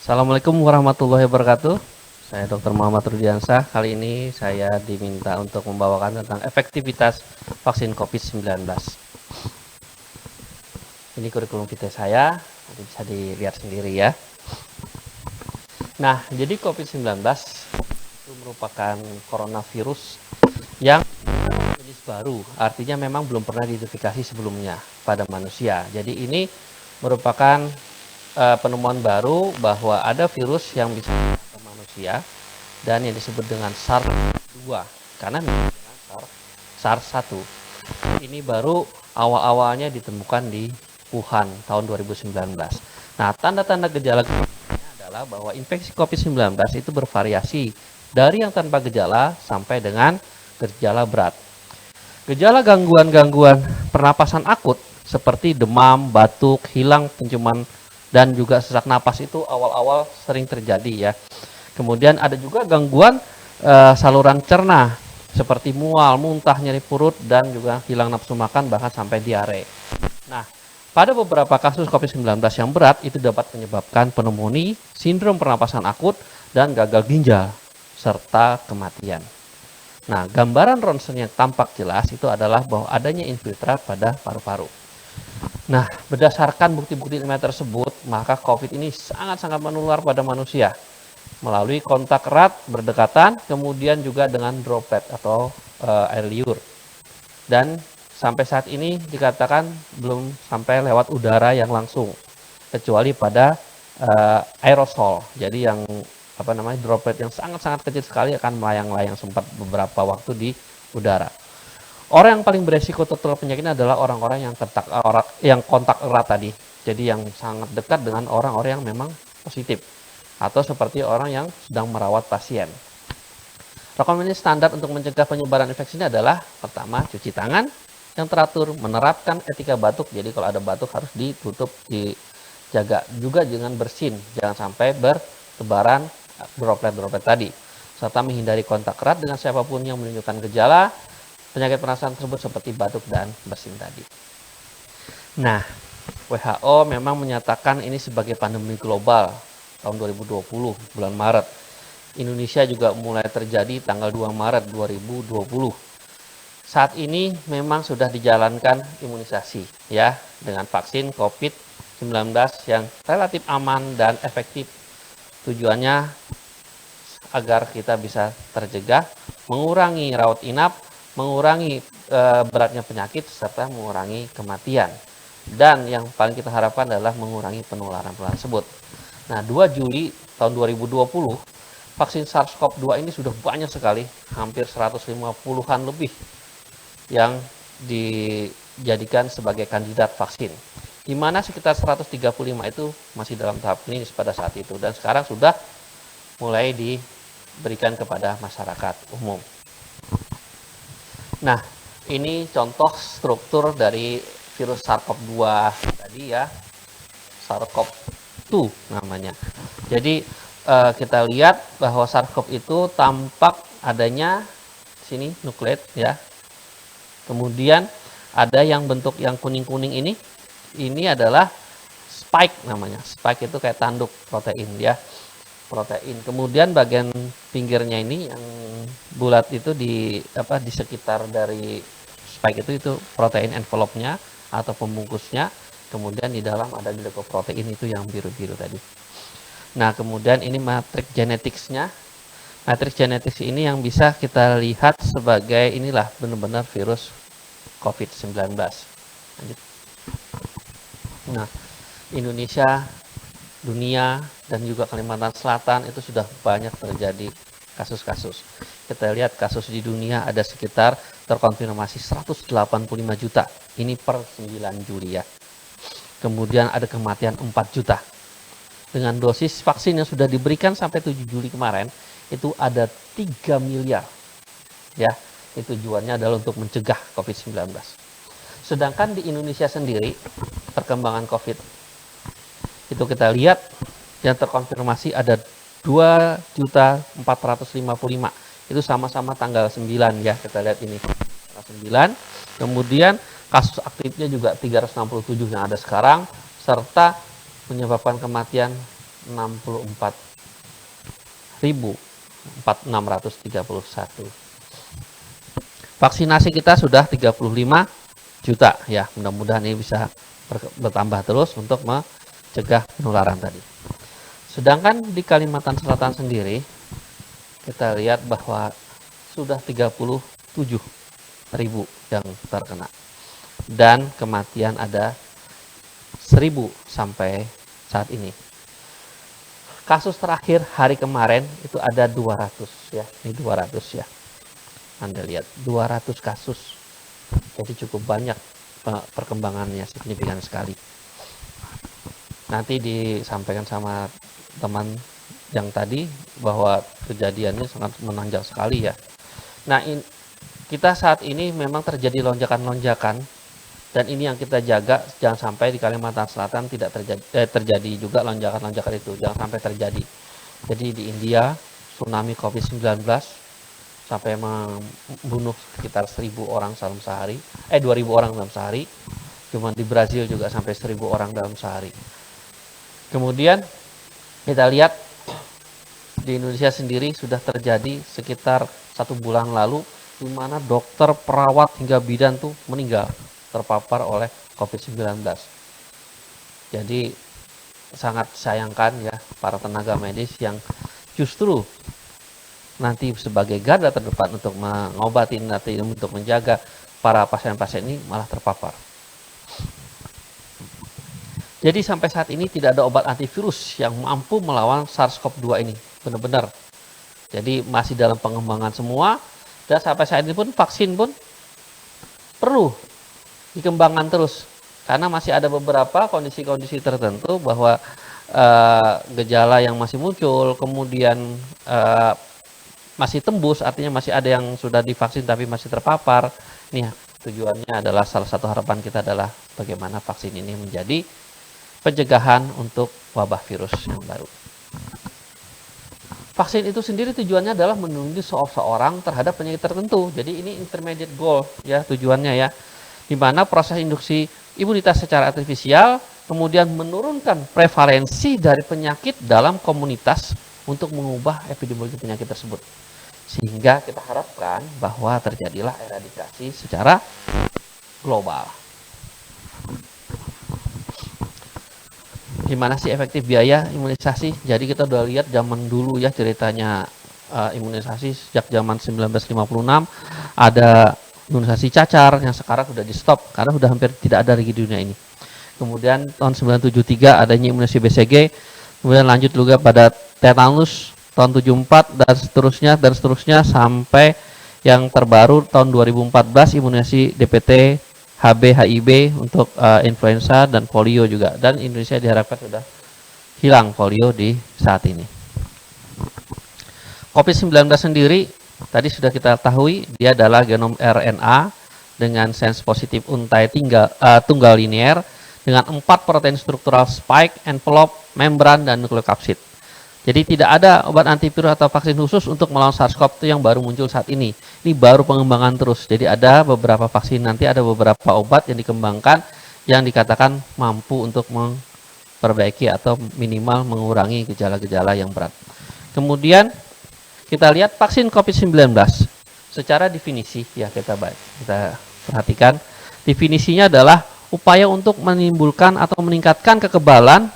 Assalamualaikum warahmatullahi wabarakatuh. Saya Dr. Muhammad Rudiansah. Kali ini saya diminta untuk membawakan tentang efektivitas vaksin COVID-19. Ini kurikulum vitae saya, nanti bisa dilihat sendiri ya. Nah, jadi COVID-19 itu merupakan coronavirus yang jenis baru, artinya memang belum pernah diidentifikasi sebelumnya pada manusia. Jadi ini merupakan penemuan baru bahwa ada virus yang bisa ke manusia dan yang disebut dengan SARS-2 karena dengan SARS-1. Ini baru awal-awalnya ditemukan di Wuhan tahun 2019. Nah, tanda-tanda gejala adalah bahwa infeksi COVID-19 itu bervariasi dari yang tanpa gejala sampai dengan gejala berat. Gejala gangguan-gangguan pernapasan akut seperti demam, batuk, hilang penciuman dan juga sesak napas itu awal-awal sering terjadi ya. Kemudian ada juga gangguan saluran cerna seperti mual, muntah, nyeri perut dan juga hilang nafsu makan bahkan sampai diare. Nah, pada beberapa kasus COVID-19 yang berat itu dapat menyebabkan pneumonia, sindrom pernapasan akut dan gagal ginjal serta kematian. Nah, gambaran ronsen yang tampak jelas itu adalah bahwa adanya infiltrat pada paru-paru. Nah, berdasarkan bukti-bukti ilmiah tersebut, maka COVID ini sangat-sangat menular pada manusia melalui kontak erat, berdekatan, kemudian juga dengan droplet atau air liur. Dan sampai saat ini dikatakan belum sampai lewat udara yang langsung, kecuali pada aerosol. Jadi yang droplet yang sangat-sangat kecil sekali akan melayang-layang sempat beberapa waktu di udara. Orang yang paling beresiko tertular penyakit adalah orang-orang yang kontak erat tadi. Jadi yang sangat dekat dengan orang-orang yang memang positif atau seperti orang yang sedang merawat pasien. Rekomendasi standar untuk mencegah penyebaran infeksi ini adalah pertama, cuci tangan yang teratur, menerapkan etika batuk. Jadi kalau ada batuk harus ditutup, dijaga juga dengan bersin, jangan sampai bertebaran droplet-droplet tadi. Serta menghindari kontak erat dengan siapapun yang menunjukkan gejala penyakit pernapasan tersebut seperti batuk dan bersin tadi. Nah, WHO memang menyatakan ini sebagai pandemi global tahun 2020, bulan Maret. Indonesia juga mulai terjadi tanggal 2 Maret 2020. Saat ini memang sudah dijalankan imunisasi ya dengan vaksin COVID-19 yang relatif aman dan efektif. Tujuannya agar kita bisa tercegah, mengurangi rawat inap, mengurangi beratnya penyakit serta mengurangi kematian. Dan yang paling kita harapkan adalah mengurangi penularan tersebut. Nah, 2 Juli tahun 2020, vaksin SARS-CoV-2 ini sudah banyak sekali, hampir 150-an lebih yang dijadikan sebagai kandidat vaksin. Di mana sekitar 135 itu masih dalam tahap klinis pada saat itu dan sekarang sudah mulai diberikan kepada masyarakat umum. Nah, ini contoh struktur dari virus SARS-CoV-2 tadi ya, SARS-CoV-2 namanya. Jadi kita lihat bahwa SARS-CoV itu tampak adanya sini nukleat ya. Kemudian ada yang bentuk yang kuning-kuning ini adalah spike namanya. Spike itu kayak tanduk protein ya. Protein. Kemudian bagian pinggirnya ini yang bulat itu di sekitar dari spike itu protein envelope-nya atau pembungkusnya. Kemudian di dalam ada glycoprotein itu yang biru-biru tadi. Nah, kemudian ini matriks geneticsnya. Matriks genetics ini yang bisa kita lihat sebagai inilah benar-benar virus COVID-19. Lanjut. Nah, Indonesia, dunia, dan juga Kalimantan Selatan itu sudah banyak terjadi kasus-kasus. Kita lihat kasus di dunia ada sekitar terkonfirmasi 185 juta. Ini per 9 Juli ya. Kemudian ada kematian 4 juta. Dengan dosis vaksin yang sudah diberikan sampai 7 Juli kemarin, itu ada 3 miliar. Ya, itu tujuannya adalah untuk mencegah COVID-19. Sedangkan di Indonesia sendiri, perkembangan COVID itu kita lihat yang terkonfirmasi ada 2.455. Itu sama-sama tanggal 9 ya, kita lihat ini. Tanggal 9. Kemudian kasus aktifnya juga 367 yang ada sekarang serta menyebabkan kematian 64.631. Vaksinasi kita sudah 35 juta ya. Mudah-mudahan ini bisa bertambah terus untuk mencegah penularan tadi. Sedangkan di Kalimantan Selatan sendiri kita lihat bahwa sudah 37.000 yang terkena. Dan kematian ada 1.000 sampai saat ini. Kasus terakhir hari kemarin itu ada 200 ya. Ini 200 ya. Anda lihat 200 kasus. Jadi cukup banyak perkembangannya, signifikan sekali. Nanti disampaikan sama teman yang tadi bahwa kejadiannya sangat menanjak sekali ya. Nah, kita saat ini memang terjadi lonjakan-lonjakan, dan ini yang kita jaga, jangan sampai di Kalimantan Selatan tidak terjadi juga lonjakan-lonjakan itu, jangan sampai terjadi. Jadi di India tsunami COVID-19 sampai membunuh sekitar 1.000 orang dalam sehari, 2.000 orang dalam sehari. Cuma di Brazil juga sampai 1.000 orang dalam sehari. Kemudian kita lihat di Indonesia sendiri sudah terjadi sekitar 1 bulan lalu, di mana dokter, perawat hingga bidan tuh meninggal terpapar oleh COVID-19. Jadi sangat sayangkan ya para tenaga medis yang justru nanti sebagai garda terdepan untuk mengobati, nanti untuk menjaga para pasien-pasien ini malah terpapar. Jadi sampai saat ini tidak ada obat antivirus yang mampu melawan SARS-CoV-2 ini, benar-benar. Jadi masih dalam pengembangan semua, dan sampai saat ini pun vaksin pun perlu dikembangkan terus. Karena masih ada beberapa kondisi-kondisi tertentu bahwa gejala yang masih muncul, kemudian masih tembus, artinya masih ada yang sudah divaksin tapi masih terpapar. Nih tujuannya adalah, salah satu harapan kita adalah bagaimana vaksin ini menjadi pencegahan untuk wabah virus yang baru. Vaksin itu sendiri tujuannya adalah melindungi seseorang terhadap penyakit tertentu. Jadi ini intermediate goal ya tujuannya ya. Di mana proses induksi imunitas secara artifisial kemudian menurunkan prevalensi dari penyakit dalam komunitas untuk mengubah epidemiologi penyakit tersebut. Sehingga kita harapkan bahwa terjadilah eradikasi secara global. Gimana sih efektif biaya imunisasi? Jadi kita udah lihat zaman dulu ya ceritanya imunisasi sejak zaman 1956 ada imunisasi cacar yang sekarang sudah di stop karena sudah hampir tidak ada lagi di dunia ini. Kemudian tahun 1973 adanya imunisasi BCG, kemudian lanjut juga pada tetanus tahun 74 dan seterusnya sampai yang terbaru tahun 2014 imunisasi DPT, HB, HIB untuk influenza dan polio juga. Dan Indonesia diharapkan sudah hilang polio di saat ini. COVID-19 sendiri tadi sudah kita ketahui dia adalah genom RNA dengan sense positif untai tunggal linear dengan 4 protein struktural spike, envelope, membran, dan nukleokapsid. Jadi tidak ada obat antivirus atau vaksin khusus untuk melawan SARS-CoV-2 yang baru muncul saat ini. Ini baru pengembangan terus. Jadi ada beberapa vaksin, nanti ada beberapa obat yang dikembangkan yang dikatakan mampu untuk memperbaiki atau minimal mengurangi gejala-gejala yang berat. Kemudian kita lihat vaksin COVID-19. Secara definisi ya kita perhatikan. Definisinya adalah upaya untuk menimbulkan atau meningkatkan kekebalan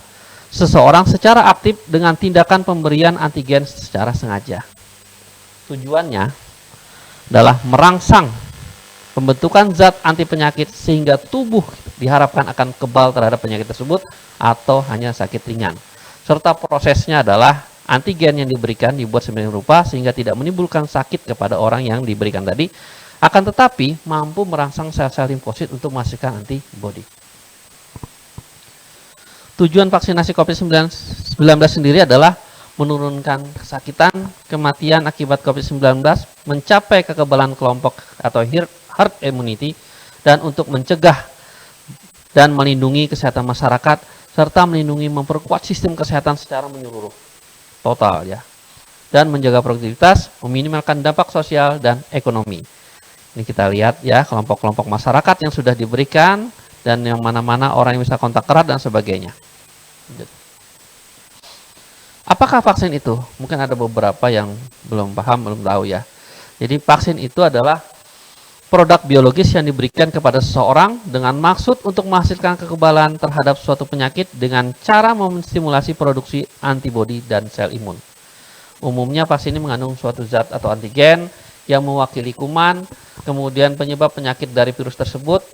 seseorang secara aktif dengan tindakan pemberian antigen secara sengaja. Tujuannya adalah merangsang pembentukan zat anti penyakit sehingga tubuh diharapkan akan kebal terhadap penyakit tersebut atau hanya sakit ringan. Serta prosesnya adalah antigen yang diberikan dibuat sedemikian rupa sehingga tidak menimbulkan sakit kepada orang yang diberikan tadi, akan tetapi mampu merangsang sel-sel limfosit untuk menghasilkan antibodi. Tujuan vaksinasi COVID-19 sendiri adalah menurunkan kesakitan, kematian akibat COVID-19, mencapai kekebalan kelompok atau herd immunity, dan untuk mencegah dan melindungi kesehatan masyarakat, serta melindungi memperkuat sistem kesehatan secara menyeluruh, total ya, dan menjaga produktivitas, meminimalkan dampak sosial dan ekonomi. Ini kita lihat ya kelompok-kelompok masyarakat yang sudah diberikan, dan yang mana-mana orang yang bisa kontak erat dan sebagainya. Apakah vaksin itu? Mungkin ada beberapa yang belum paham, belum tahu ya. Jadi vaksin itu adalah produk biologis yang diberikan kepada seseorang dengan maksud untuk menghasilkan kekebalan terhadap suatu penyakit dengan cara menstimulasi produksi antibodi dan sel imun. Umumnya vaksin ini mengandung suatu zat atau antigen yang mewakili kuman, kemudian penyebab penyakit dari virus tersebut,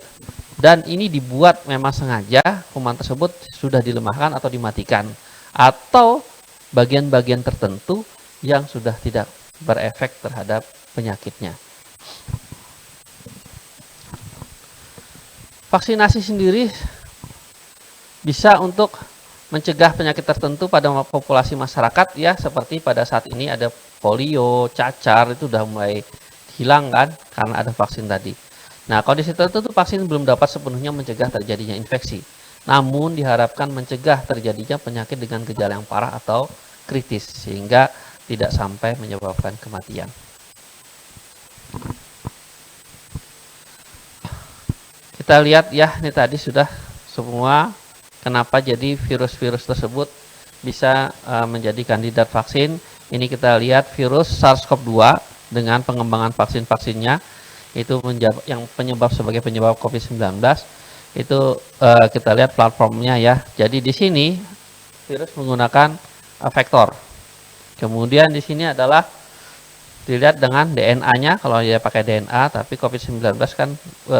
dan ini dibuat memang sengaja kuman tersebut sudah dilemahkan atau dimatikan, atau bagian-bagian tertentu yang sudah tidak berefek terhadap penyakitnya. Vaksinasi sendiri bisa untuk mencegah penyakit tertentu pada populasi masyarakat ya, seperti pada saat ini ada polio, cacar, itu udah mulai hilang kan karena ada vaksin tadi. Nah, kondisi tertentu vaksin belum dapat sepenuhnya mencegah terjadinya infeksi, namun diharapkan mencegah terjadinya penyakit dengan gejala yang parah atau kritis sehingga tidak sampai menyebabkan kematian. Kita lihat ya, ini tadi sudah semua kenapa jadi virus-virus tersebut bisa menjadi kandidat vaksin. Ini kita lihat virus SARS-CoV-2 dengan pengembangan vaksin-vaksinnya itu yang penyebab sebagai penyebab COVID-19 itu kita lihat platformnya ya. Jadi di sini virus menggunakan vektor. Kemudian di sini adalah dilihat dengan DNA-nya, kalau dia pakai DNA, tapi COVID-19 kan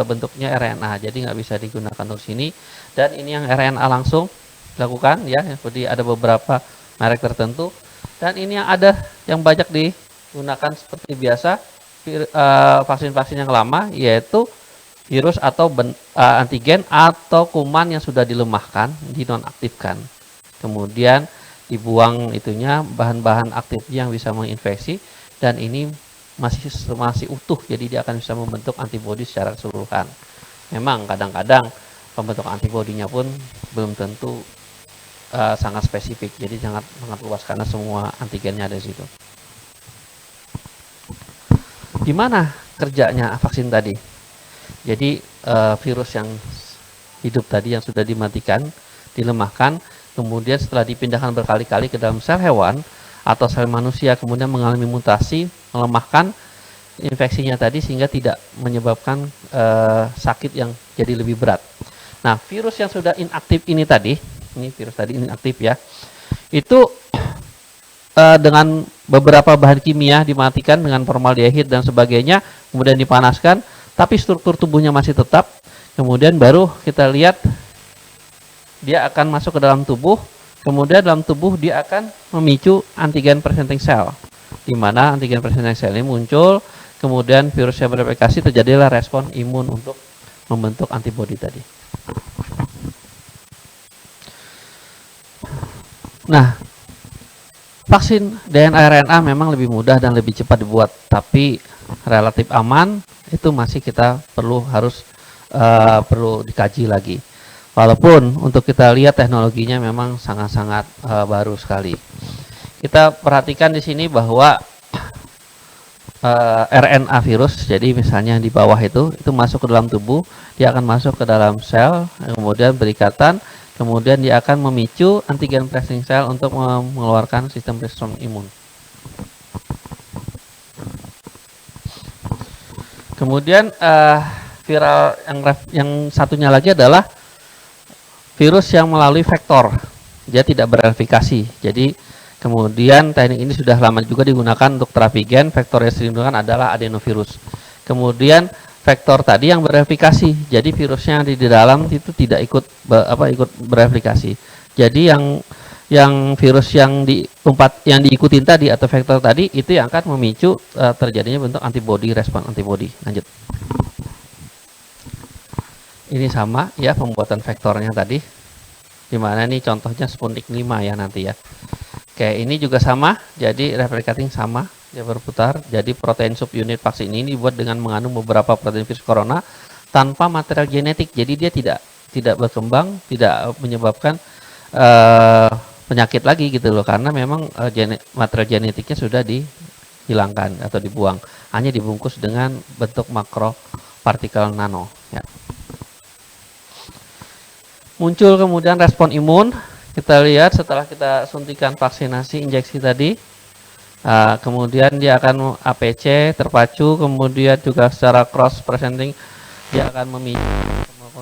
bentuknya RNA, jadi nggak bisa digunakan untuk sini. Dan ini yang RNA langsung dilakukan ya, seperti ada beberapa merek tertentu. Dan ini yang ada yang banyak digunakan seperti biasa vaksin-vaksin yang lama, yaitu virus atau antigen atau kuman yang sudah dilemahkan, dinonaktifkan. Kemudian dibuang itunya bahan-bahan aktif yang bisa menginfeksi. Dan ini masih utuh, jadi dia akan bisa membentuk antibodi secara keseluruhan. Memang kadang-kadang pembentuk antibodinya pun belum tentu sangat spesifik, jadi sangat luas karena semua antigennya ada di situ. Gimana kerjanya vaksin tadi? Jadi virus yang hidup tadi yang sudah dimatikan, dilemahkan, kemudian setelah dipindahkan berkali-kali ke dalam sel hewan atau sel manusia, kemudian mengalami mutasi, melemahkan infeksinya tadi sehingga tidak menyebabkan sakit yang jadi lebih berat. Nah, virus yang sudah inaktif ini tadi, ini virus tadi inaktif ya, itu dengan beberapa bahan kimia dimatikan dengan formaldehid dan sebagainya, kemudian dipanaskan, tapi struktur tubuhnya masih tetap, kemudian baru kita lihat dia akan masuk ke dalam tubuh. Kemudian dalam tubuh dia akan memicu antigen presenting cell, di mana antigen presenting cell ini muncul, kemudian virusnya bereplikasi, terjadilah respon imun untuk membentuk antibodi tadi. Nah, vaksin DNA RNA memang lebih mudah dan lebih cepat dibuat, tapi relatif aman, itu masih kita perlu dikaji lagi. Walaupun untuk kita lihat teknologinya memang sangat-sangat baru sekali. Kita perhatikan di sini bahwa RNA virus, jadi misalnya di bawah itu masuk ke dalam tubuh, dia akan masuk ke dalam sel, kemudian berikatan, kemudian dia akan memicu antigen presenting cell untuk mengeluarkan sistem respon imun. Kemudian viral yang satunya lagi adalah virus yang melalui vektor, dia tidak bereplikasi. Jadi kemudian teknik ini sudah lama juga digunakan untuk terapi gen. Vektor yang sering digunakan adalah adenovirus. Kemudian vektor tadi yang bereplikasi, jadi virusnya yang di dalam itu tidak ikut bereplikasi. Jadi yang virus yang diikutin tadi atau vektor tadi itu yang akan memicu terjadinya bentuk antibodi, respon antibodi. Lanjut. Ini sama ya pembuatan vektornya tadi. Dimana ini contohnya Sputnik 5 ya nanti ya. Oke, ini juga sama. Jadi replicating sama, dia berputar. Jadi protein subunit vaksin ini dibuat dengan mengandung beberapa protein virus corona tanpa material genetik. Jadi dia tidak berkembang, tidak menyebabkan penyakit lagi gitu loh. Karena memang material genetiknya sudah dihilangkan atau dibuang. Hanya dibungkus dengan bentuk makropartikel nano ya. Muncul kemudian respon imun. Kita lihat setelah kita suntikan vaksinasi injeksi tadi, kemudian dia akan APC terpacu, kemudian juga secara cross presenting dia akan memicu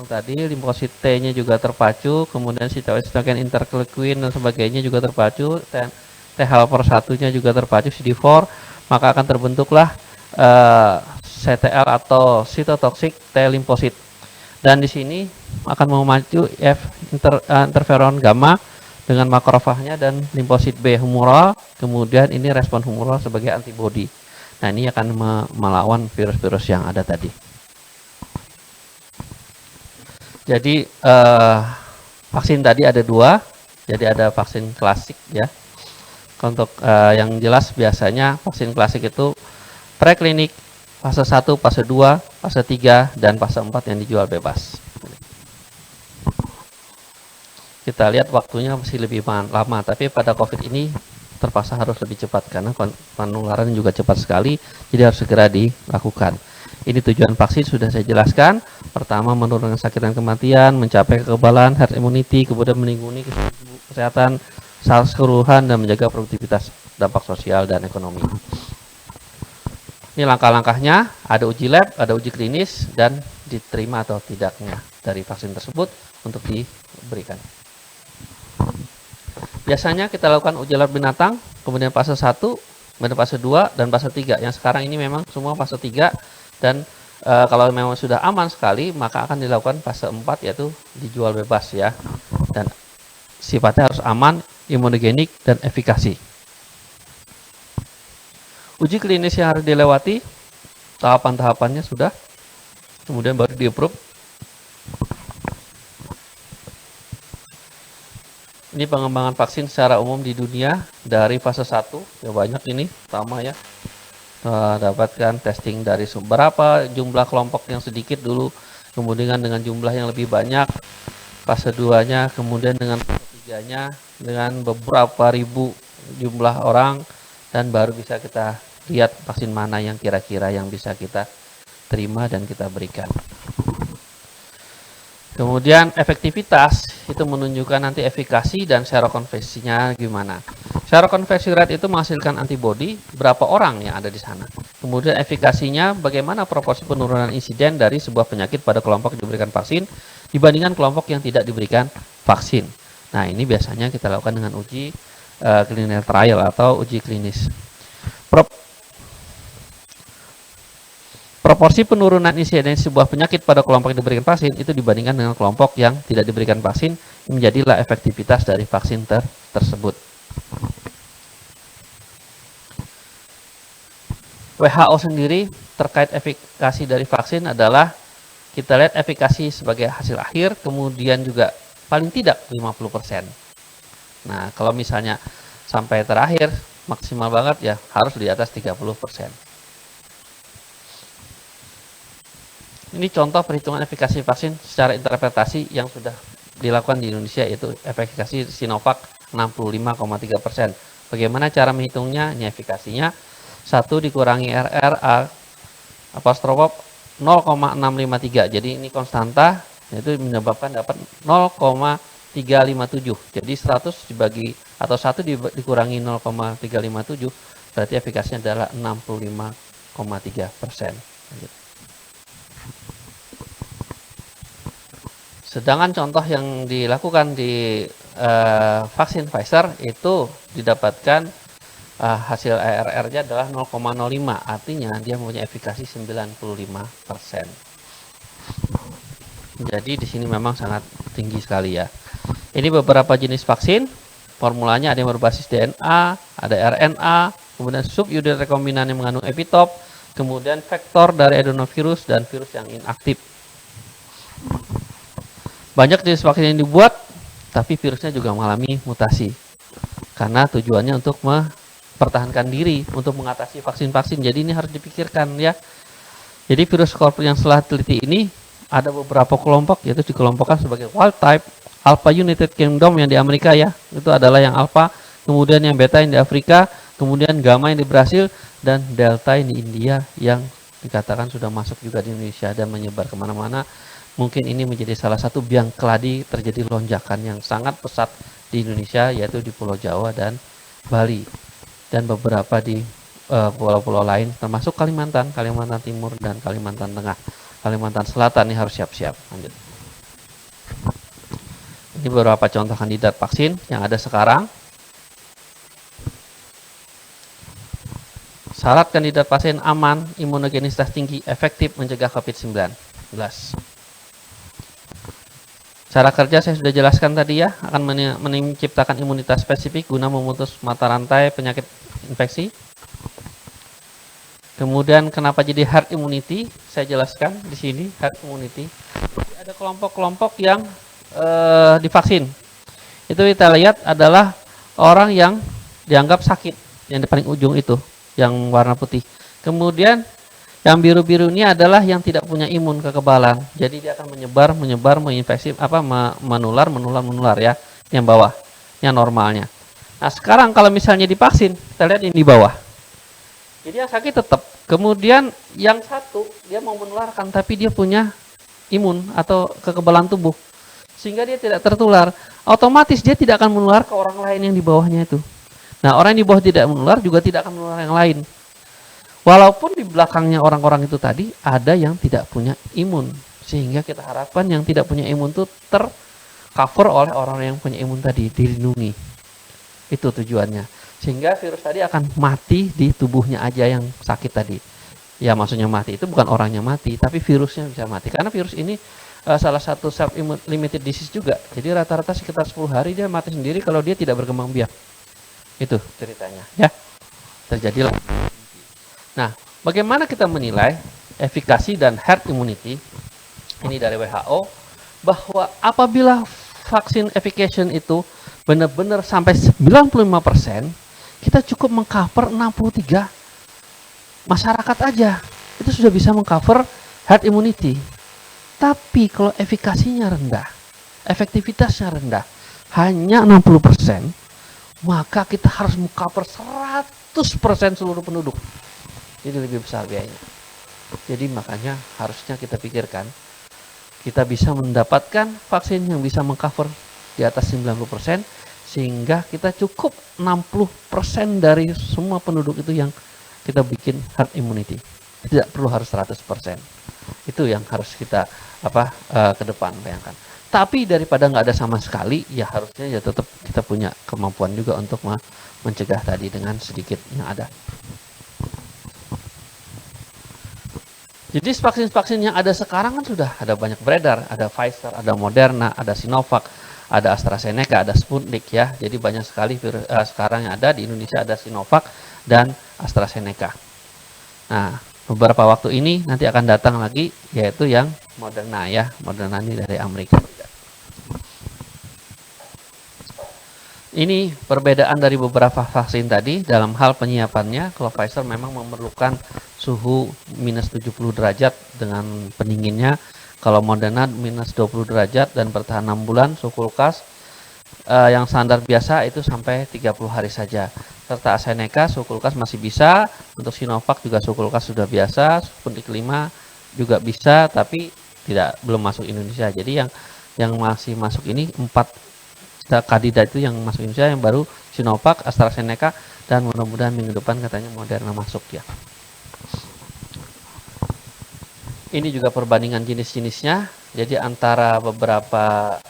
tadi, limfosit T-nya juga terpacu, kemudian sitokin interleukin dan sebagainya juga terpacu, T helper 1-nya juga terpacu, CD4, maka akan terbentuklah CTL atau cytotoxic T limfosit. Dan di sini akan memacu interferon gamma dengan makrofagnya dan limfosit B humoral, kemudian ini respon humoral sebagai antibodi. Nah, ini akan melawan virus-virus yang ada tadi. Jadi vaksin tadi ada 2, jadi ada vaksin klasik ya. Untuk yang jelas biasanya vaksin klasik itu preklinik, fase 1, fase 2, fase 3, dan fase 4 yang dijual bebas. Kita lihat waktunya masih lebih lama, tapi pada COVID ini terpaksa harus lebih cepat karena penularan juga cepat sekali, jadi harus segera dilakukan. Ini tujuan vaksin sudah saya jelaskan. Pertama, menurunkan sakit dan kematian, mencapai kekebalan, herd immunity, kemudian melindungi kesehatan keseluruhan dan menjaga produktivitas, dampak sosial dan ekonomi. Ini langkah-langkahnya, ada uji lab, ada uji klinis, dan diterima atau tidaknya dari vaksin tersebut untuk diberikan. Biasanya kita lakukan uji lab binatang, kemudian fase 1, kemudian fase 2, dan fase 3. Yang sekarang ini memang semua fase 3, dan kalau memang sudah aman sekali, maka akan dilakukan fase 4, yaitu dijual bebas ya. Dan sifatnya harus aman, imunogenik, dan efikasi. Uji klinis yang harus dilewati, tahapan-tahapannya sudah, kemudian baru di-approve. Ini pengembangan vaksin secara umum di dunia dari fase 1, ya banyak ini, pertama ya, dapatkan testing dari berapa jumlah kelompok yang sedikit dulu, kemudian dengan jumlah yang lebih banyak, fase 2-nya, kemudian dengan fase 3-nya, dengan beberapa ribu jumlah orang, dan baru bisa kita lihat vaksin mana yang kira-kira yang bisa kita terima dan kita berikan. Kemudian efektivitas itu menunjukkan nanti efikasi dan serokonversinya gimana. Serokonversi rate itu menghasilkan antibodi berapa orang yang ada di sana. Kemudian efikasinya bagaimana proporsi penurunan insiden dari sebuah penyakit pada kelompok yang diberikan vaksin dibandingkan kelompok yang tidak diberikan vaksin. Nah, ini biasanya kita lakukan dengan uji clinical trial atau uji klinis. Proporsi penurunan insiden sebuah penyakit pada kelompok yang diberikan vaksin itu dibandingkan dengan kelompok yang tidak diberikan vaksin, menjadilah efektivitas dari vaksin tersebut. WHO sendiri terkait efikasi dari vaksin adalah kita lihat efikasi sebagai hasil akhir, kemudian juga paling tidak 50%. Nah, kalau misalnya sampai terakhir maksimal banget ya harus di atas 30%. Ini contoh perhitungan efikasi vaksin secara interpretasi yang sudah dilakukan di Indonesia, yaitu efikasi Sinovac 65,3%. Bagaimana cara menghitungnya? Ini efikasinya 1 dikurangi RR apostrof 0,653. Jadi ini konstanta, itu menyebabkan dapat 0,357. Jadi 100 dibagi atau 1 dikurangi 0,357 berarti efikasinya adalah 65,3%. Sedangkan contoh yang dilakukan di vaksin Pfizer itu didapatkan hasil ARR-nya adalah 0,05, artinya dia mempunyai efikasi 95%. Jadi di sini memang sangat tinggi sekali ya. Ini beberapa jenis vaksin, formulanya ada yang berbasis DNA, ada RNA, kemudian subunit rekombinan yang mengandung epitop, kemudian vektor dari adenovirus dan virus yang inaktif. Banyak jenis vaksin yang dibuat, tapi virusnya juga mengalami mutasi. Karena tujuannya untuk mempertahankan diri, untuk mengatasi vaksin-vaksin. Jadi ini harus dipikirkan ya. Jadi virus yang setelah teliti ini, ada beberapa kelompok, yaitu dikelompokkan sebagai wild type, Alpha United Kingdom yang di Amerika ya, itu adalah yang alpha, kemudian yang beta yang di Afrika, kemudian gamma yang di Brasil, dan delta yang di India yang dikatakan sudah masuk juga di Indonesia dan menyebar kemana-mana. Mungkin ini menjadi salah satu biang keladi terjadi lonjakan yang sangat pesat di Indonesia, yaitu di Pulau Jawa dan Bali, dan beberapa di pulau-pulau lain termasuk Kalimantan Timur dan Kalimantan Tengah. Kalimantan Selatan ini harus siap-siap. Lanjut. Ini beberapa contoh kandidat vaksin yang ada sekarang. Syarat kandidat vaksin aman, imunogenitas tinggi, efektif mencegah COVID-19. Cara kerja saya sudah jelaskan tadi ya, akan menciptakan imunitas spesifik guna memutus mata rantai penyakit infeksi. Kemudian kenapa jadi herd immunity? Saya jelaskan di sini herd immunity. Jadi ada kelompok-kelompok yang divaksin. Itu kita lihat adalah orang yang dianggap sakit, yang di paling ujung itu, yang warna putih. Kemudian yang biru-biru ini adalah yang tidak punya imun kekebalan. Jadi dia akan menyebar, menginfeksi, menular ya, yang bawah, yang normalnya. Nah sekarang kalau misalnya divaksin, kita lihat ini di bawah. Jadi yang sakit tetap. Kemudian yang satu dia mau menularkan, tapi dia punya imun atau kekebalan tubuh, sehingga dia tidak tertular. Otomatis dia tidak akan menular ke orang lain yang di bawahnya itu. Nah orang yang di bawah tidak menular juga tidak akan menular yang lain. Walaupun di belakangnya orang-orang itu tadi ada yang tidak punya imun, sehingga kita harapkan yang tidak punya imun itu tercover oleh orang yang punya imun tadi, dilindungi. Itu tujuannya. Sehingga virus tadi akan mati di tubuhnya aja yang sakit tadi. Ya maksudnya mati itu bukan orangnya mati, tapi virusnya bisa mati. Karena virus ini salah satu self-limited disease juga. Jadi rata-rata sekitar 10 hari dia mati sendiri kalau dia tidak berkembang biak. Itu ceritanya ya. Terjadilah. Nah, bagaimana kita menilai efikasi dan herd immunity? Ini dari WHO, bahwa apabila vaksin efficacy itu benar-benar sampai 95%, kita cukup mengcover 63 masyarakat aja. Itu sudah bisa mengcover herd immunity. Tapi kalau efikasinya rendah, efektivitasnya rendah, hanya 60%, maka kita harus mengcover 100% seluruh penduduk. Jadi lebih besar biayanya. Jadi makanya harusnya kita pikirkan, kita bisa mendapatkan vaksin yang bisa mengcover di atas 90%, sehingga kita cukup 60% dari semua penduduk itu yang kita bikin herd immunity. Tidak perlu harus 100%. Itu yang harus kita ke depan bayangkan. Tapi daripada nggak ada sama sekali, ya harusnya ya tetap kita punya kemampuan juga untuk mencegah tadi dengan sedikit yang ada. Jadi vaksin-vaksin yang ada sekarang kan sudah ada banyak beredar, ada Pfizer, ada Moderna, ada Sinovac, ada AstraZeneca, ada Sputnik ya. Jadi banyak sekali sekarang yang ada di Indonesia, ada Sinovac dan AstraZeneca. Nah, beberapa waktu ini nanti akan datang lagi yaitu yang Moderna ya. Moderna ini dari Amerika. Ini perbedaan dari beberapa vaksin tadi dalam hal penyiapannya. Kalau Pfizer memang memerlukan suhu minus 70 derajat dengan pendinginnya. Kalau Moderna minus 20 derajat dan bertahan 6 bulan suhu kulkas. Yang standar biasa itu sampai 30 hari saja. Serta AstraZeneca suhu kulkas masih bisa. Untuk Sinovac juga suhu kulkas sudah biasa. Sputnik 5 juga bisa, tapi belum masuk Indonesia. Jadi yang masih masuk ini 4 kandidat itu yang masuk Indonesia, yang baru Sinovac, AstraZeneca, dan mudah-mudahan minggu depan katanya Moderna masuk ya. Ini juga perbandingan jenis-jenisnya. Jadi antara beberapa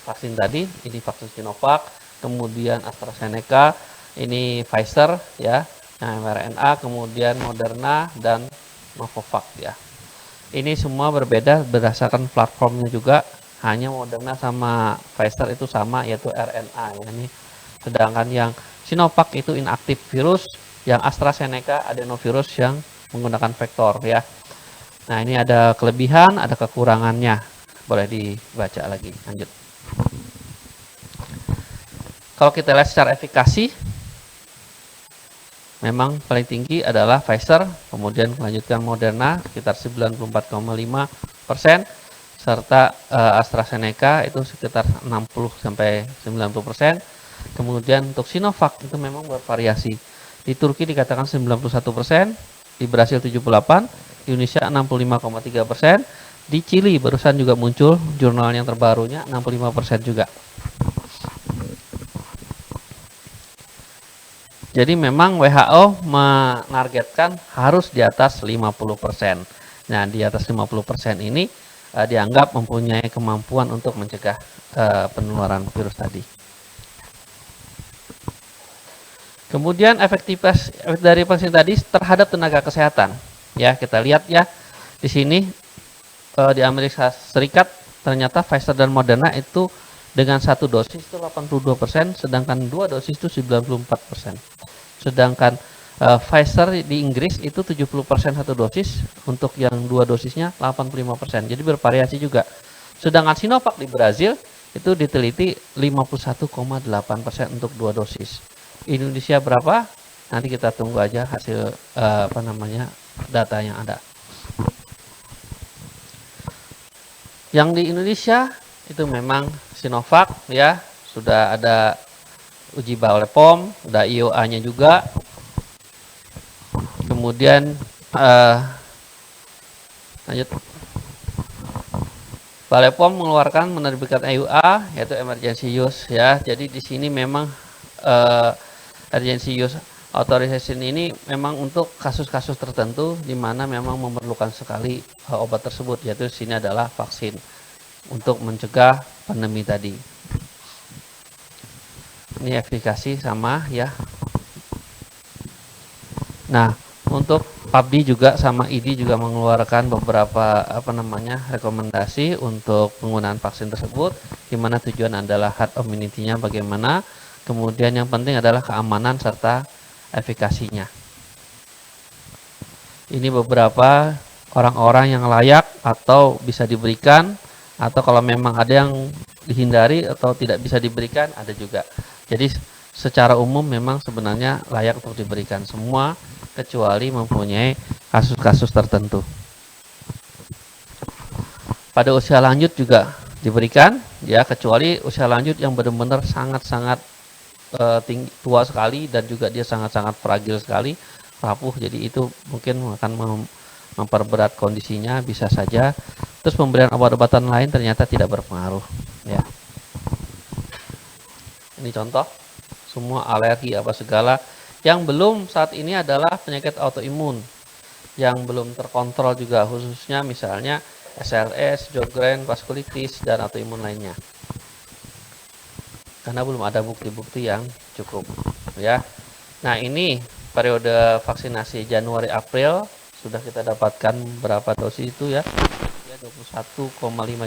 vaksin tadi, ini vaksin Sinovac, kemudian AstraZeneca, ini Pfizer ya, yang mRNA, kemudian Moderna dan Novavax ya. Ini semua berbeda berdasarkan platformnya juga. Hanya Moderna sama Pfizer itu sama, yaitu RNA ya. Ini sedangkan yang Sinovac itu inaktif virus, yang AstraZeneca adenovirus yang menggunakan vektor ya. Nah, ini ada kelebihan, ada kekurangannya. Boleh dibaca lagi. Lanjut. Kalau kita lihat secara efikasi, memang paling tinggi adalah Pfizer, kemudian melanjutkan Moderna sekitar 94,5%. serta AstraZeneca itu sekitar 60-90%. Kemudian untuk Sinovac itu memang bervariasi. Di Turki dikatakan 91%, di Brasil 78%, di Indonesia 65,3%, di Chili barusan juga muncul jurnal yang terbarunya 65% juga. Jadi memang WHO menargetkan harus di atas 50%. Nah, di atas 50% ini dianggap mempunyai kemampuan untuk mencegah penularan virus tadi. Kemudian efektivitas dari vaksin tadi terhadap tenaga kesehatan. Ya, kita lihat ya di sini di Amerika Serikat ternyata Pfizer dan Moderna itu dengan satu dosis itu 82%, sedangkan dua dosis itu 94%. Sedangkan Pfizer di Inggris itu 70% satu dosis, untuk yang dua dosisnya 85%. Jadi bervariasi juga. Sedangkan Sinovac di Brazil itu diteliti 51,8% untuk dua dosis. Indonesia berapa? Nanti kita tunggu aja hasil data yang ada. Yang di Indonesia itu memang Sinovac ya, sudah ada uji oleh POM, ada IOA-nya juga. Kemudian lanjut. Balai POM mengeluarkan menerbitkan EUA yaitu emergency use ya. Jadi di sini memang emergency use authorization ini memang untuk kasus-kasus tertentu di mana memang memerlukan sekali obat tersebut, yaitu di sini adalah vaksin untuk mencegah pandemi tadi. Ini efikasi sama ya. Nah, untuk PABDI juga sama ID juga mengeluarkan beberapa rekomendasi untuk penggunaan vaksin tersebut, di mana tujuan adalah herd immunity-nya bagaimana, kemudian yang penting adalah keamanan serta efikasinya. Ini beberapa orang-orang yang layak atau bisa diberikan, atau kalau memang ada yang dihindari atau tidak bisa diberikan, ada juga. Jadi secara umum memang sebenarnya layak untuk diberikan semua, kecuali mempunyai kasus-kasus tertentu. Pada usia lanjut juga diberikan, ya, kecuali usia lanjut yang benar-benar sangat-sangat tua sekali dan juga dia sangat-sangat fragil sekali, rapuh, jadi itu mungkin akan memperberat kondisinya, bisa saja. Terus pemberian obat-obatan lain ternyata tidak berpengaruh, ya. Ini contoh, semua alergi apa segala. Yang belum saat ini adalah penyakit autoimun yang belum terkontrol juga, khususnya misalnya SLS, Sjogren, vaskulitis, dan autoimun lainnya. Karena belum ada bukti-bukti yang cukup, ya. Nah, ini periode vaksinasi Januari-April sudah kita dapatkan berapa dosis itu ya, 21,5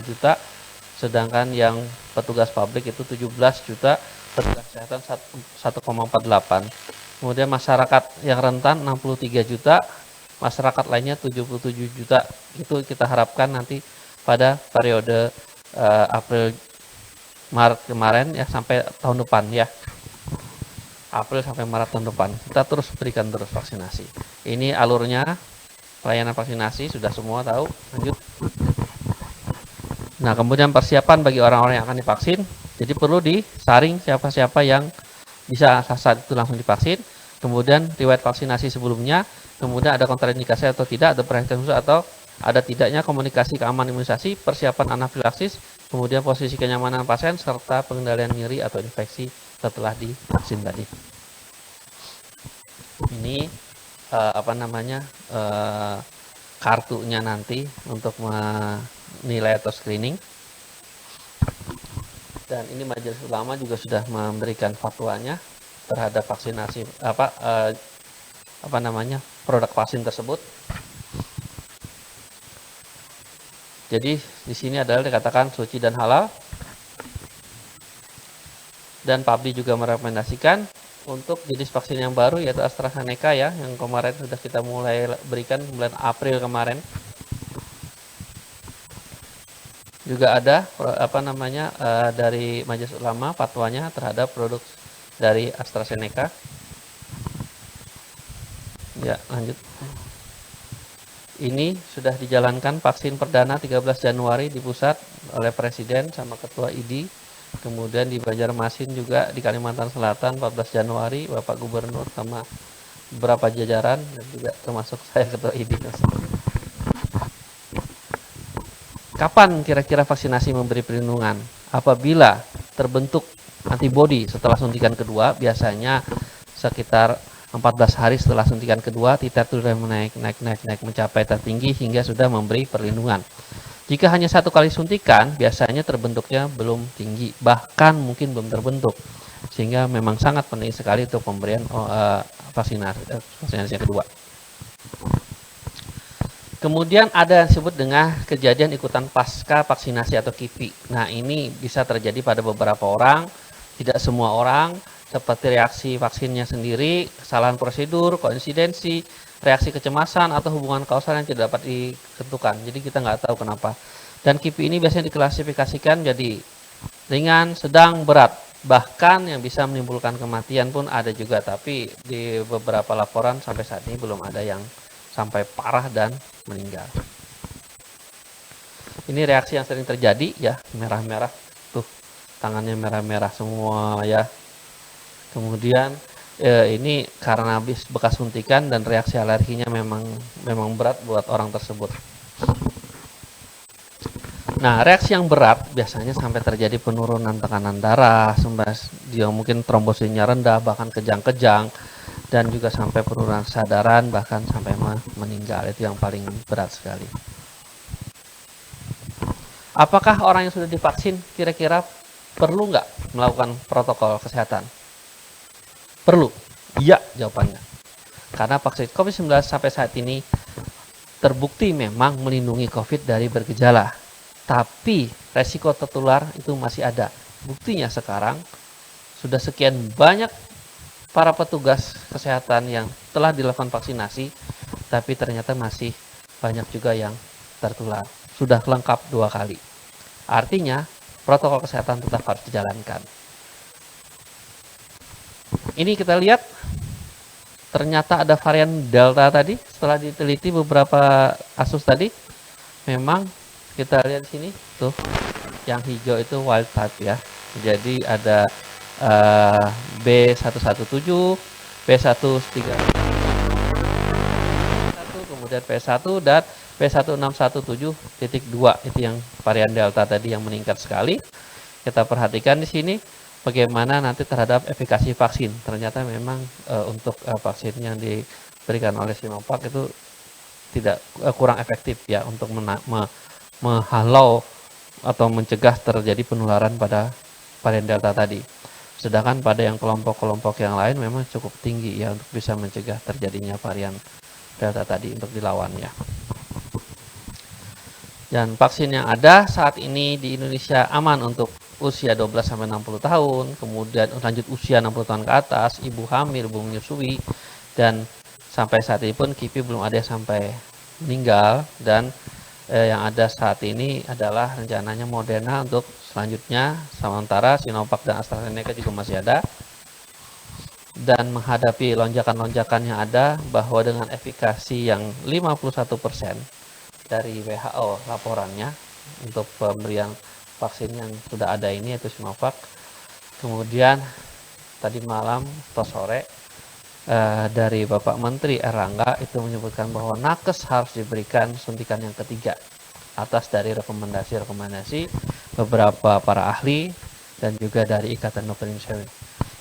juta, sedangkan yang petugas publik itu 17 juta, petugas kesehatan 1,48. Kemudian masyarakat yang rentan 63 juta, masyarakat lainnya 77 juta. Itu kita harapkan nanti pada periode April Maret kemarin ya, sampai tahun depan ya. April sampai Maret tahun depan kita terus berikan terus vaksinasi. Ini alurnya pelayanan vaksinasi, sudah semua tahu. Lanjut. Nah, kemudian persiapan bagi orang-orang yang akan divaksin. Jadi perlu disaring siapa-siapa yang bisa saat itu langsung divaksin, kemudian riwayat vaksinasi sebelumnya, kemudian ada kontraindikasi atau tidak, ada perhatian khusus atau ada tidaknya komunikasi keamanan imunisasi, persiapan anafilaksis, kemudian posisi kenyamanan pasien, serta pengendalian nyeri atau infeksi setelah divaksin tadi. Ini kartunya nanti untuk menilai atau screening. Dan ini Majelis Ulama juga sudah memberikan fatwanya terhadap vaksinasi produk vaksin tersebut. Jadi di sini adalah dikatakan suci dan halal. Dan PABDI juga merekomendasikan untuk jenis vaksin yang baru yaitu AstraZeneca ya, yang kemarin sudah kita mulai berikan bulan April kemarin. Juga ada dari Majelis Ulama fatwanya terhadap produk dari AstraZeneca. Ya, lanjut. Ini sudah dijalankan vaksin perdana 13 Januari di pusat oleh Presiden sama Ketua ID. Kemudian di Banjarmasin juga di Kalimantan Selatan 14 Januari Bapak Gubernur sama beberapa jajaran dan juga termasuk saya Ketua ID. Kapan kira-kira vaksinasi memberi perlindungan? Apabila terbentuk antibodi setelah suntikan kedua, biasanya sekitar 14 hari setelah suntikan kedua, titer itu sudah naik mencapai tertinggi hingga sudah memberi perlindungan. Jika hanya satu kali suntikan, biasanya terbentuknya belum tinggi, bahkan mungkin belum terbentuk. Sehingga memang sangat penting sekali untuk pemberian vaksinasi yang kedua. Kemudian ada yang disebut dengan kejadian ikutan pasca vaksinasi atau KIPI. Nah, ini bisa terjadi pada beberapa orang, tidak semua orang, seperti reaksi vaksinnya sendiri, kesalahan prosedur, koinsidensi, reaksi kecemasan, atau hubungan kausal yang tidak dapat ditentukan. Jadi kita nggak tahu kenapa. Dan KIPI ini biasanya diklasifikasikan jadi ringan, sedang, berat. Bahkan yang bisa menimbulkan kematian pun ada juga, tapi di beberapa laporan sampai saat ini belum ada yang sampai parah dan meninggal. Ini reaksi yang sering terjadi ya, merah-merah tuh, tangannya merah-merah semua ya. Kemudian ini karena habis bekas suntikan dan reaksi alerginya memang berat buat orang tersebut. Nah, reaksi yang berat biasanya sampai terjadi penurunan tekanan darah, dia mungkin trombositnya rendah, bahkan kejang-kejang, dan juga sampai penurunan kesadaran, bahkan sampai meninggal. Itu yang paling berat sekali. Apakah orang yang sudah divaksin kira-kira perlu nggak melakukan protokol kesehatan? Perlu. Iya jawabannya. Karena vaksin COVID-19 sampai saat ini terbukti memang melindungi COVID dari bergejala. Tapi resiko tertular itu masih ada. Buktinya sekarang sudah sekian banyak para petugas kesehatan yang telah dilakukan vaksinasi, tapi ternyata masih banyak juga yang tertular. Sudah lengkap 2 kali. Artinya protokol kesehatan tetap harus dijalankan. Ini kita lihat ternyata ada varian Delta tadi. Setelah diteliti beberapa kasus tadi, memang kita lihat di sini tuh, yang hijau itu wild type ya. Jadi ada B117, B131, kemudian P1 dan B1617.2. Itu yang varian Delta tadi yang meningkat sekali. Kita perhatikan di sini bagaimana nanti terhadap efikasi vaksin. Ternyata memang untuk vaksin yang diberikan oleh Sinovac itu tidak kurang efektif ya untuk menghalau atau mencegah terjadi penularan pada varian Delta tadi. Sedangkan pada yang kelompok-kelompok yang lain memang cukup tinggi ya untuk bisa mencegah terjadinya varian Delta tadi untuk dilawannya. Dan vaksin yang ada saat ini di Indonesia aman untuk usia 12-60 tahun, kemudian lanjut usia 60 tahun ke atas, ibu hamil, ibu menyusui, dan sampai saat ini pun KIPI belum ada sampai meninggal. Dan yang ada saat ini adalah rencananya Moderna untuk selanjutnya, sementara Sinovac dan AstraZeneca juga masih ada. Dan menghadapi lonjakan-lonjakan yang ada, bahwa dengan efikasi yang 51% dari WHO laporannya untuk pemberian vaksin yang sudah ada ini, yaitu Sinovac. Kemudian tadi malam atau sore dari Bapak Menteri Erlangga itu menyebutkan bahwa nakes harus diberikan suntikan yang ketiga atas dari rekomendasi beberapa para ahli dan juga dari Ikatan Dokter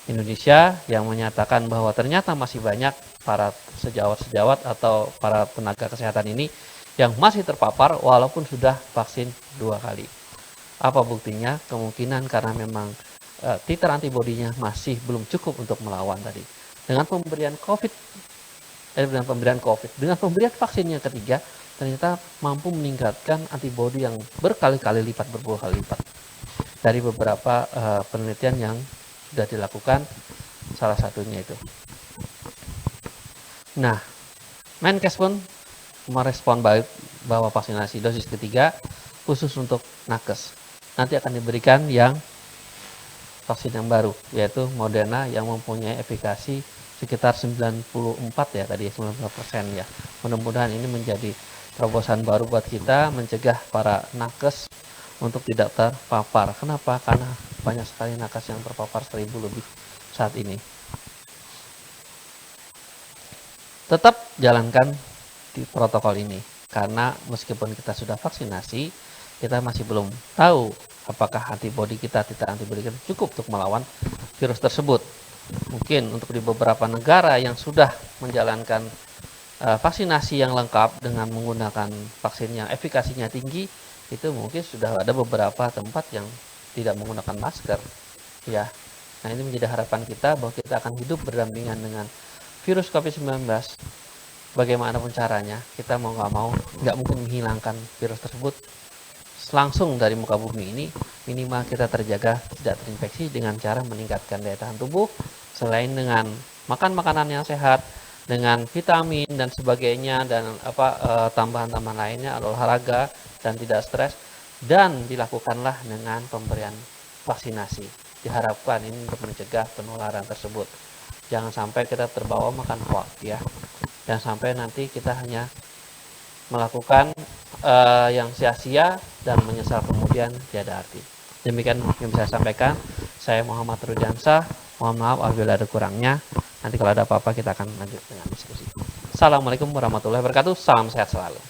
Indonesia yang menyatakan bahwa ternyata masih banyak para sejawat atau para tenaga kesehatan ini yang masih terpapar walaupun sudah vaksin 2 kali. Apa buktinya? Kemungkinan karena memang titer antibodinya masih belum cukup untuk melawan tadi. Dengan pemberian pemberian vaksin yang ketiga, ternyata mampu meningkatkan antibodi yang berpuluh kali lipat dari beberapa penelitian yang sudah dilakukan, salah satunya itu. Nah, Menkes pun merespon baik bahwa vaksinasi dosis ketiga khusus untuk nakes nanti akan diberikan yang vaksin yang baru, yaitu Moderna yang mempunyai efikasi sekitar 94 ya tadi, 90% ya. Mudah-mudahan ini menjadi terobosan baru buat kita mencegah para nakes untuk tidak terpapar. Kenapa? Karena banyak sekali nakes yang terpapar 1000 lebih saat ini. Tetap jalankan di protokol ini, karena meskipun kita sudah vaksinasi, kita masih belum tahu apakah antibodi kita, titer antibodi kita cukup untuk melawan virus tersebut. mungkin untuk di beberapa negara yang sudah menjalankan vaksinasi yang lengkap dengan menggunakan vaksin yang efikasinya tinggi, itu mungkin sudah ada beberapa tempat yang tidak menggunakan masker, ya. Nah, ini menjadi harapan kita bahwa kita akan hidup berdampingan dengan virus COVID-19. Bagaimanapun caranya, kita mau nggak mau nggak mungkin menghilangkan virus tersebut langsung dari muka bumi ini. Minimal kita terjaga tidak terinfeksi dengan cara meningkatkan daya tahan tubuh, selain dengan makan makanan yang sehat, dengan vitamin dan sebagainya, dan tambahan-tambahan lainnya, olahraga dan tidak stres, dan dilakukanlah dengan pemberian vaksinasi. Diharapkan ini untuk mencegah penularan tersebut. Jangan sampai kita terbawa makan hoax, ya. Jangan sampai nanti kita hanya melakukan yang sia-sia dan menyesal kemudian tiada arti. Demikian yang bisa saya sampaikan. Saya Muhammad Rudiansyah. Mohon maaf apabila ada kurangnya. Nanti kalau ada apa-apa kita akan lanjut dengan diskusi. Assalamualaikum warahmatullahi wabarakatuh. Salam sehat selalu.